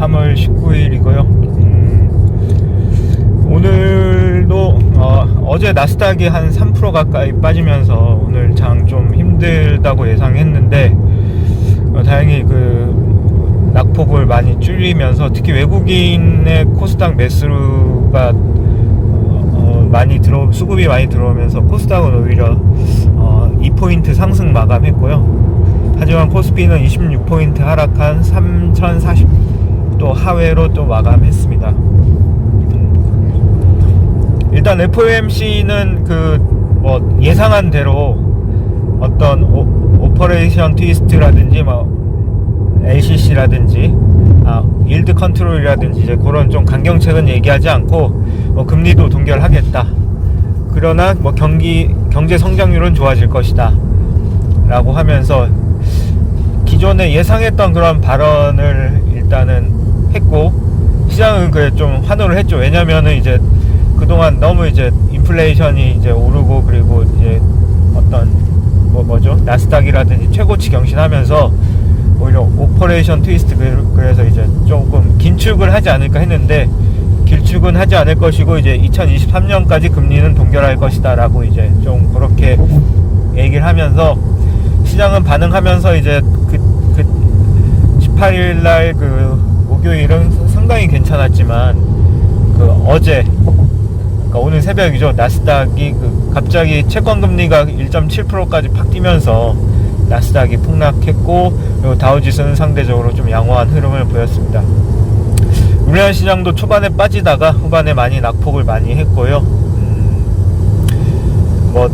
3월 19일이고요. 오늘도 어제 나스닥이 한 3% 가까이 빠지면서 오늘 장 좀 힘들다고 예상했는데 다행히 그 낙폭을 많이 줄이면서 특히 외국인의 코스닥 매수가 수급이 많이 들어오면서 코스닥은 오히려 2포인트 상승 마감했고요. 하지만 코스피는 26포인트 하락한 3040 또 하회로 또 마감했습니다. 일단 FOMC는 뭐 예상한 대로 어떤 오퍼레이션 트위스트라든지 LCC라든지 일드 컨트롤이라든지 이제 그런 좀 강경책은 얘기하지 않고 금리도 동결하겠다. 그러나 경제 성장률은 좋아질 것이다 라고 하면서 기존에 예상했던 그런 발언을 일단은 했고, 시장은 그에 좀 환호를 했죠. 왜냐면은 이제 그동안 너무 이제 인플레이션이 이제 오르고, 그리고 이제 어떤 뭐죠 나스닥이라든지 최고치 경신하면서 오히려 오퍼레이션 트위스트, 그래서 이제 조금 긴축을 하지 않을까 했는데 길축은 하지 않을 것이고 이제 2023년까지 금리는 동결할 것이다 라고 이제 좀 그렇게 얘기를 하면서 시장은 반응하면서 이제 18일날 목요일은 상당히 괜찮았지만 어제, 그러니까 오늘 새벽이죠, 나스닥이 갑자기 채권금리가 1.7%까지 팍 뛰면서 나스닥이 폭락했고, 그리고 다우지수는 상대적으로 좀 양호한 흐름을 보였습니다. 우리나라 시장도 초반에 빠지다가 후반에 많이 낙폭을 많이 했고요.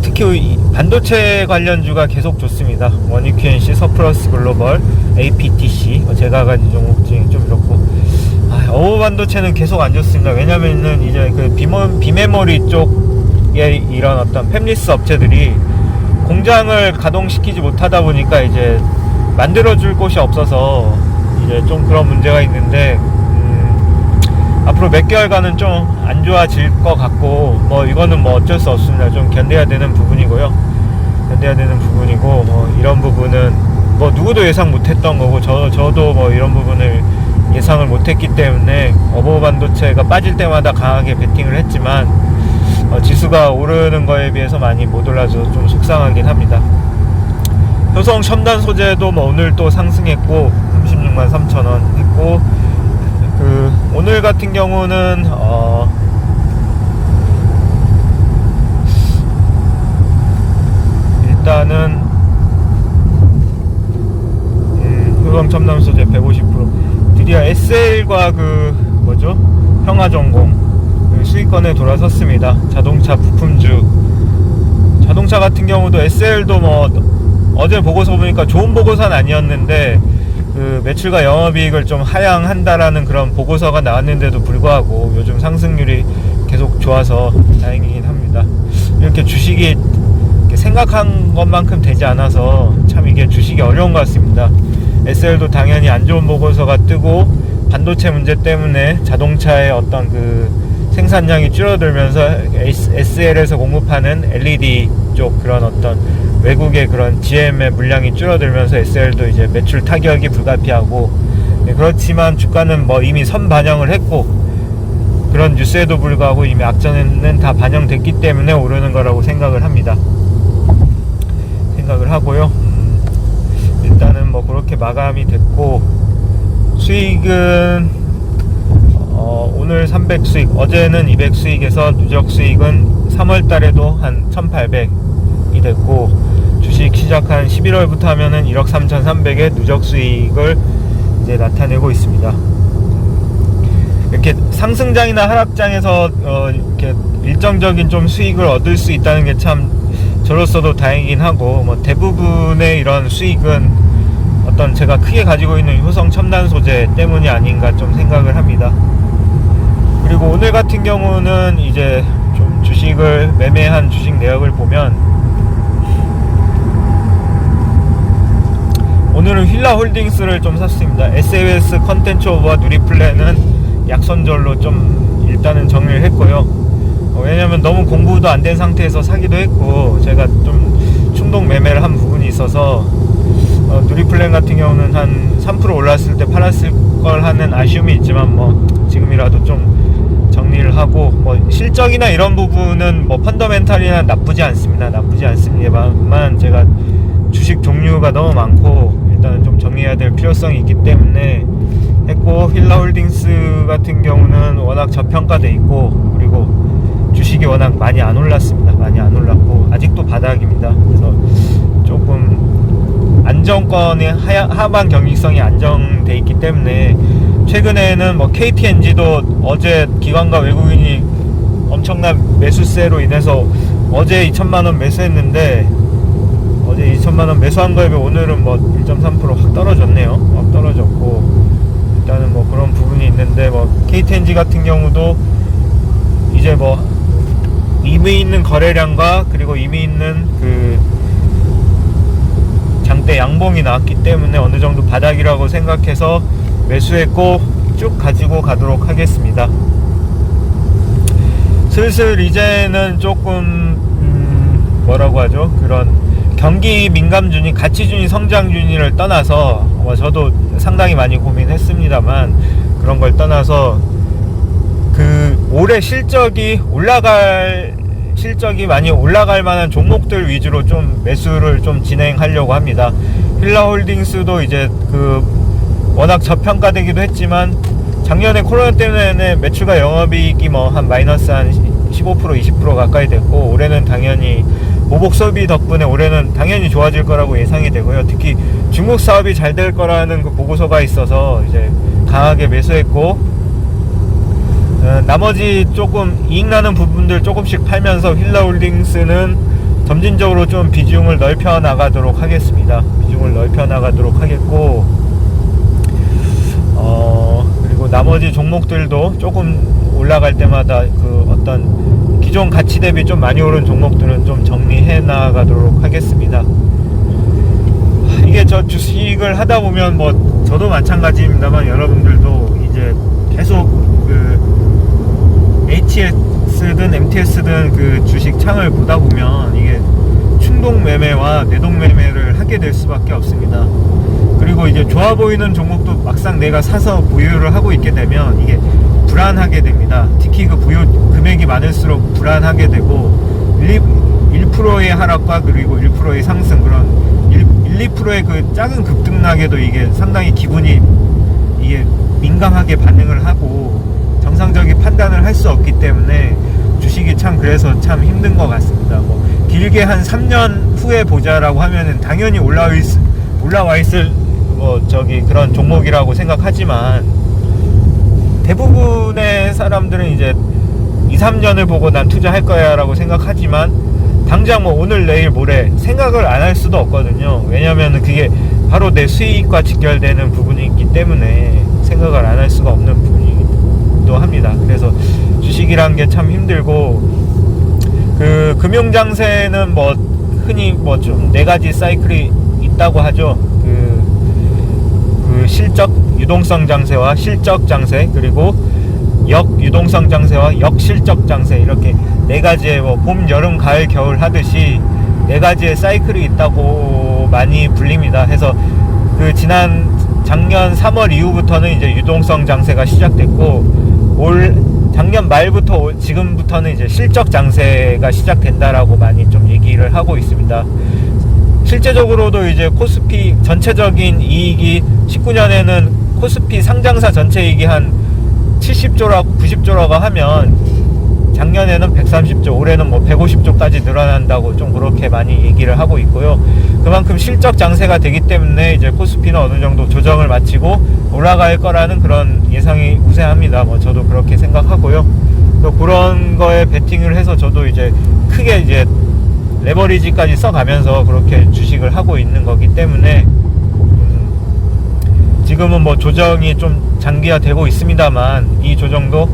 특히 반도체 관련주가 계속 좋습니다. 원유QNC, 서플러스 글로벌, APTC, 제가 가진 종목 중에 좀 이렇고, 어우 반도체는 계속 안 좋습니다. 왜냐면은 이제 비메모리 쪽에 이런 어떤 팹리스 업체들이 공장을 가동시키지 못하다 보니까 이제 만들어줄 곳이 없어서 이제 좀 그런 문제가 있는데, 앞으로 몇 개월간은 좀 안 좋아질 것 같고, 이거는 어쩔 수 없습니다. 좀 견뎌야 되는 부분이고요. 이런 부분은 누구도 예상 못했던 거고, 저도 이런 부분을 예상을 못했기 때문에 어버 반도체가 빠질 때마다 강하게 베팅을 했지만 지수가 오르는 거에 비해서 많이 못 올라서 좀 속상하긴 합니다. 효성 첨단 소재도 오늘 또 상승했고 36만 3천원 했고, 오늘 같은 경우는 일단은 효성 첨단 소재 150%, 드디어 SL과 평화전공 수익권에 돌아섰습니다. 자동차 부품주, 자동차 같은 경우도 SL도 어제 보고서 보니까 좋은 보고서는 아니었는데 매출과 영업이익을 좀 하향한다라는 그런 보고서가 나왔는데도 불구하고 요즘 상승률이 계속 좋아서 다행이긴 합니다. 이렇게 주식이 생각한 것만큼 되지 않아서 참 이게 주식이 어려운 것 같습니다. SL도 당연히 안 좋은 보고서가 뜨고, 반도체 문제 때문에 자동차의 어떤 생산량이 줄어들면서 SL에서 공급하는 LED 쪽 그런 어떤 외국의 그런 GM의 물량이 줄어들면서 SL도 이제 매출 타격이 불가피하고, 그렇지만 주가는 이미 선반영을 했고, 그런 뉴스에도 불구하고 이미 악재는 다 반영됐기 때문에 오르는 거라고 생각을 하고요. 일단은 그렇게 마감이 됐고, 수익은 오늘 300 수익, 어제는 200 수익에서 누적 수익은 3월 달에도 한 1800이 됐고, 주식 시작한 11월부터 하면은 1억 3,300의 누적 수익을 이제 나타내고 있습니다. 이렇게 상승장이나 하락장에서 이렇게 일정적인 좀 수익을 얻을 수 있다는 게 참 저로서도 다행이긴 하고, 대부분의 이런 수익은 어떤 제가 크게 가지고 있는 효성 첨단 소재 때문이 아닌가 좀 생각을 합니다. 그리고 오늘 같은 경우는 이제 좀 주식을 매매한 주식 내역을 보면, 오늘은 휠라홀딩스를 좀 샀습니다. SAS 컨텐츠 오버와 누리플랜은 약선절로 좀 일단은 정리를 했고요. 왜냐면 너무 공부도 안 된 상태에서 사기도 했고, 제가 좀 충동 매매를 한 부분이 있어서 누리플랜 같은 경우는 한 3% 올랐을 때 팔았을 걸 하는 아쉬움이 있지만 뭐 지금이라도 좀 정리를 하고, 뭐 실적이나 이런 부분은 뭐 펀더멘탈이나 나쁘지 않습니다만 제가 주식 종류가 너무 많고 일단은 좀 정리해야 될 필요성이 있기 때문에 했고, 힐라홀딩스 같은 경우는 워낙 저평가돼 있고, 그리고 주식이 워낙 많이 안 올랐습니다. 많이 안 올랐고 아직도 바닥입니다. 그래서 조금 안정권의 하반 경직성이 안정돼 있기 때문에, 최근에는 뭐 KTNG도 어제 기관과 외국인이 엄청난 매수세로 인해서 어제 2천만원 매수했는데, 어제 2천만원 매수한 거에 비해 오늘은 뭐 1.3% 확 떨어졌네요. 확 떨어졌고, 일단은 뭐 그런 부분이 있는데, 뭐 KTNG 같은 경우도 이제 뭐 이미 있는 거래량과 그리고 이미 있는 그 장대 양봉이 나왔기 때문에 어느 정도 바닥이라고 생각해서 매수했고 쭉 가지고 가도록 하겠습니다. 슬슬 이제는 조금 뭐라고 하죠? 그런 경기 민감준이, 가치준이, 성장준이를 떠나서 저도 상당히 많이 고민했습니다만, 그런 걸 떠나서 그 올해 실적이 많이 올라갈 만한 종목들 위주로 좀 매수를 좀 진행하려고 합니다. 힐라홀딩스도 이제 그 워낙 저평가되기도 했지만 작년에 코로나 때문에 매출과 영업이익이 뭐 한 마이너스 한 15% 20% 가까이 됐고, 올해는 당연히 보복 소비 덕분에 올해는 당연히 좋아질 거라고 예상이 되고요. 특히 중국 사업이 잘 될 거라는 그 보고서가 있어서 이제 강하게 매수했고, 나머지 조금 이익 나는 부분들 조금씩 팔면서 힐라홀딩스는 점진적으로 좀 비중을 넓혀 나가도록 하겠습니다. 비중을 넓혀 나가도록 하겠고, 그리고 나머지 종목들도 조금 올라갈 때마다 그 어떤 기존 가치 대비 좀 많이 오른 종목들은 좀 정리해 나가도록 하겠습니다. 이게 저 주식을 하다 보면 뭐 저도 마찬가지입니다만 여러분들도 이제 계속 그 HS든 MTS든 그 주식 창을 보다 보면 이게 충동 매매와 내동 매매를 하게 될 수밖에 없습니다. 그리고 이제 좋아 보이는 종목도 막상 내가 사서 보유를 하고 있게 되면 이게 불안하게 됩니다. 특히 그 보유 금액이 많을수록 불안하게 되고, 1%의 하락과 그리고 1%의 상승, 그런 2%의 그 작은 급등락에도 이게 상당히 기분이 이게 민감하게 반응을 하고 정상적인 판단을 할 수 없기 때문에 주식이 참 그래서 참 힘든 것 같습니다. 뭐 길게 한 3년 후에 보자라고 하면은 당연히 올라와 있을 뭐 저기 그런 종목이라고 생각하지만, 대부분의 사람들은 이제 2, 3년을 보고 난 투자할 거야 라고 생각하지만, 당장 뭐 오늘 내일 모레 생각을 안 할 수도 없거든요. 왜냐면은 그게 바로 내 수익과 직결되는 부분이 있기 때문에 생각을 안 할 수가 없는 부분이기도 합니다. 그래서 주식이란 게 참 힘들고, 그 금융장세는 뭐 흔히 뭐 좀 4가지 사이클이 있다고 하죠. 그 실적 유동성 장세와 실적 장세, 그리고 역유동성 장세와 역실적 장세, 이렇게 4가지의 뭐 봄, 여름, 가을, 겨울 하듯이 4가지의 사이클이 있다고 많이 불립니다. 해서 그 작년 3월 이후부터는 이제 유동성 장세가 시작됐고, 작년 말부터 지금부터는 이제 실적 장세가 시작된다라고 많이 좀 얘기를 하고 있습니다. 실제적으로도 이제 코스피 전체적인 이익이 19년에는 코스피 상장사 전체 이익이 한 70조라고 90조라고 하면 작년에는 130조, 올해는 뭐 150조까지 늘어난다고 좀 그렇게 많이 얘기를 하고 있고요. 그만큼 실적 장세가 되기 때문에 이제 코스피는 어느 정도 조정을 마치고 올라갈 거라는 그런 예상이 우세합니다. 뭐 저도 그렇게 생각하고요. 또 그런 거에 베팅을 해서 저도 이제 크게 이제 레버리지까지 써가면서 그렇게 주식을 하고 있는 거기 때문에, 지금은 뭐 조정이 좀 장기화되고 있습니다만, 이 조정도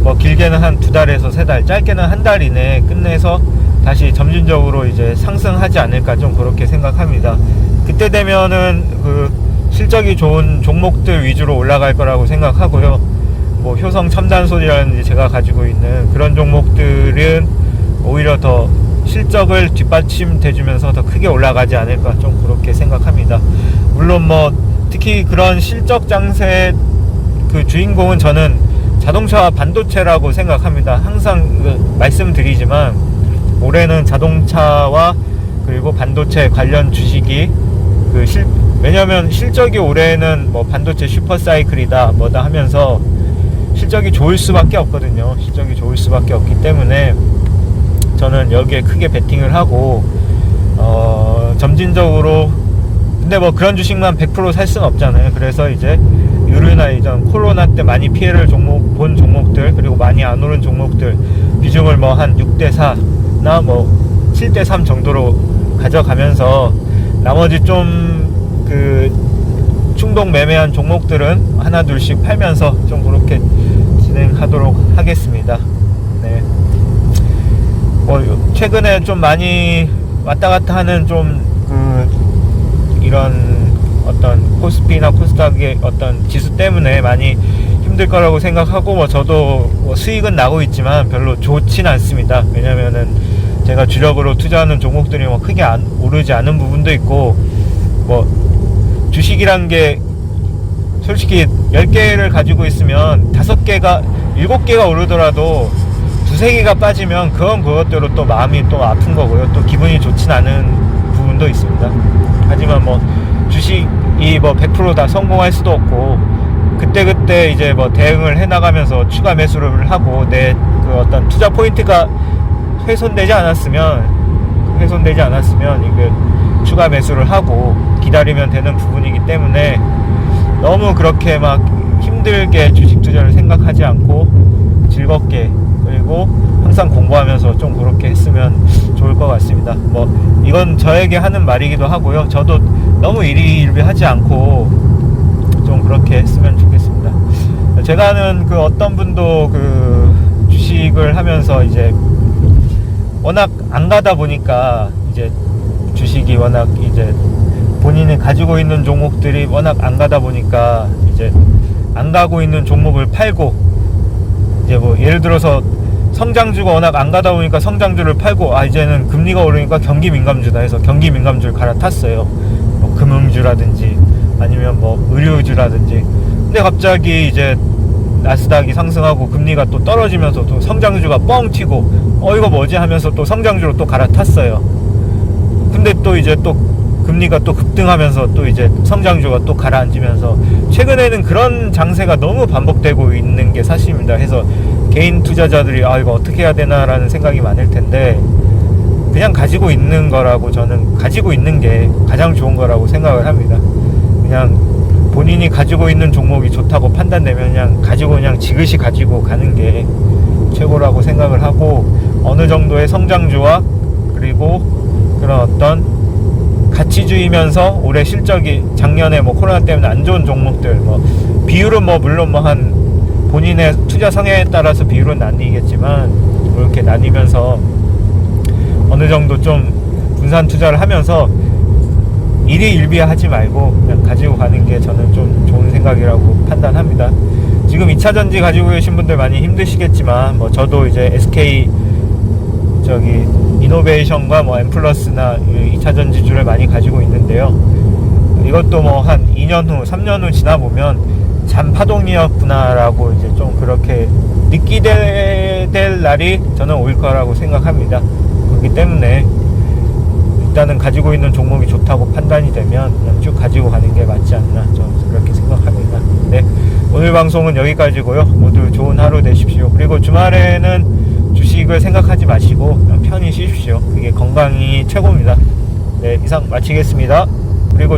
뭐 길게는 한 2달에서 3달, 짧게는 한 달 이내에 끝내서 다시 점진적으로 이제 상승하지 않을까 좀 그렇게 생각합니다. 그때 되면은 그 실적이 좋은 종목들 위주로 올라갈 거라고 생각하고요. 뭐 효성 첨단소리라든지 제가 가지고 있는 그런 종목들은 오히려 더 실적을 뒷받침돼주면서 더 크게 올라가지 않을까 좀 그렇게 생각합니다. 물론 뭐 특히 그런 실적 장세 그 주인공은 저는 자동차와 반도체라고 생각합니다. 항상 말씀드리지만 올해는 자동차와 그리고 반도체 관련 주식이 왜냐면 실적이 올해는 뭐 반도체 슈퍼사이클이다 뭐다 하면서 실적이 좋을 수밖에 없거든요. 실적이 좋을 수밖에 없기 때문에 저는 여기에 크게 베팅을 하고 점진적으로, 근데 뭐 그런 주식만 100% 살 수는 없잖아요. 그래서 이제 유류나 이전 코로나 때 많이 피해를 본 종목들, 그리고 많이 안 오른 종목들 비중을 뭐 한 6대4나 뭐 7대3 정도로 가져가면서 나머지 좀 충동 매매한 종목들은 하나 둘씩 팔면서 좀 그렇게 진행하도록 하겠습니다. 네. 최근에 좀 많이 왔다 갔다 하는 이런 어떤 코스피나 코스닥의 어떤 지수 때문에 많이 힘들 거라고 생각하고, 저도 수익은 나고 있지만 별로 좋진 않습니다. 왜냐면은 제가 주력으로 투자하는 종목들이 크게 오르지 않은 부분도 있고, 주식이란 게 솔직히 10개를 가지고 있으면 5개가 7개가 오르더라도 2-3개가 빠지면 그것대로 또 마음이 또 아픈 거고요. 또 기분이 좋진 않은 부분도 있습니다. 하지만 주식이 100% 다 성공할 수도 없고, 그때 이제 대응을 해나가면서 추가 매수를 하고 내 어떤 투자 포인트가 훼손되지 않았으면 이게 추가 매수를 하고 기다리면 되는 부분이기 때문에 너무 그렇게 힘들게 주식 투자를 생각하지 않고 즐겁게, 그리고 항상 공부하면서 좀 그렇게 했으면 좋을 것 같습니다. 이건 저에게 하는 말이기도 하고요. 저도 너무 일희일비하지 않고 좀 그렇게 했으면 좋겠습니다. 제가 아는 어떤 분도 주식을 하면서 이제 워낙 안 가다 보니까, 이제 주식이 워낙 이제 본인이 가지고 있는 종목들이 워낙 안 가다 보니까 이제 안 가고 있는 종목을 팔고, 이제 예를 들어서 성장주가 워낙 안 가다 보니까 성장주를 팔고, 이제는 금리가 오르니까 경기 민감주다 해서 경기 민감주를 갈아탔어요. 금융주라든지 아니면 의료주라든지. 근데 갑자기 이제 나스닥이 상승하고 금리가 또 떨어지면서 또 성장주가 뻥 튀고 이거 뭐지 하면서 또 성장주로 또 갈아탔어요. 근데 또 이제 또 금리가 또 급등하면서 또 이제 성장주가 또 가라앉으면서, 최근에는 그런 장세가 너무 반복되고 있는 게 사실입니다. 해서 개인 투자자들이 이거 어떻게 해야 되나 라는 생각이 많을 텐데, 그냥 가지고 있는 거라고, 저는 가지고 있는 게 가장 좋은 거라고 생각을 합니다. 그냥 본인이 가지고 있는 종목이 좋다고 판단되면 그냥 지그시 가지고 가는 게 최고라고 생각을 하고, 어느 정도의 성장주와 그리고 그런 어떤 가치주의면서 올해 실적이 작년에 코로나 때문에 안 좋은 종목들, 비율은 물론 한 본인의 투자 성향에 따라서 비율은 나뉘겠지만, 이렇게 나뉘면서 어느 정도 좀 분산 투자를 하면서 일희일비하지 말고 그냥 가지고 가는 게 저는 좀 좋은 생각이라고 판단합니다. 지금 2차전지 가지고 계신 분들 많이 힘드시겠지만, 저도 이제 SK 이노베이션과 엠플러스나 2차전지주를 많이 가지고 있는데요. 이것도 한 2년 후, 3년 후 지나보면 잠파동이었구나 라고 이제 좀 그렇게 느끼게 될 날이 저는 올 거라고 생각합니다. 그렇기 때문에 일단은 가지고 있는 종목이 좋다고 판단이 되면 그냥 쭉 가지고 가는 게 맞지 않나, 저는 그렇게 생각합니다. 네, 오늘 방송은 여기까지고요. 모두 좋은 하루 되십시오. 그리고 주말에는 주식을 생각하지 마시고 그냥 편히 쉬십시오. 그게 건강이 최고입니다. 네, 이상 마치겠습니다. 그리고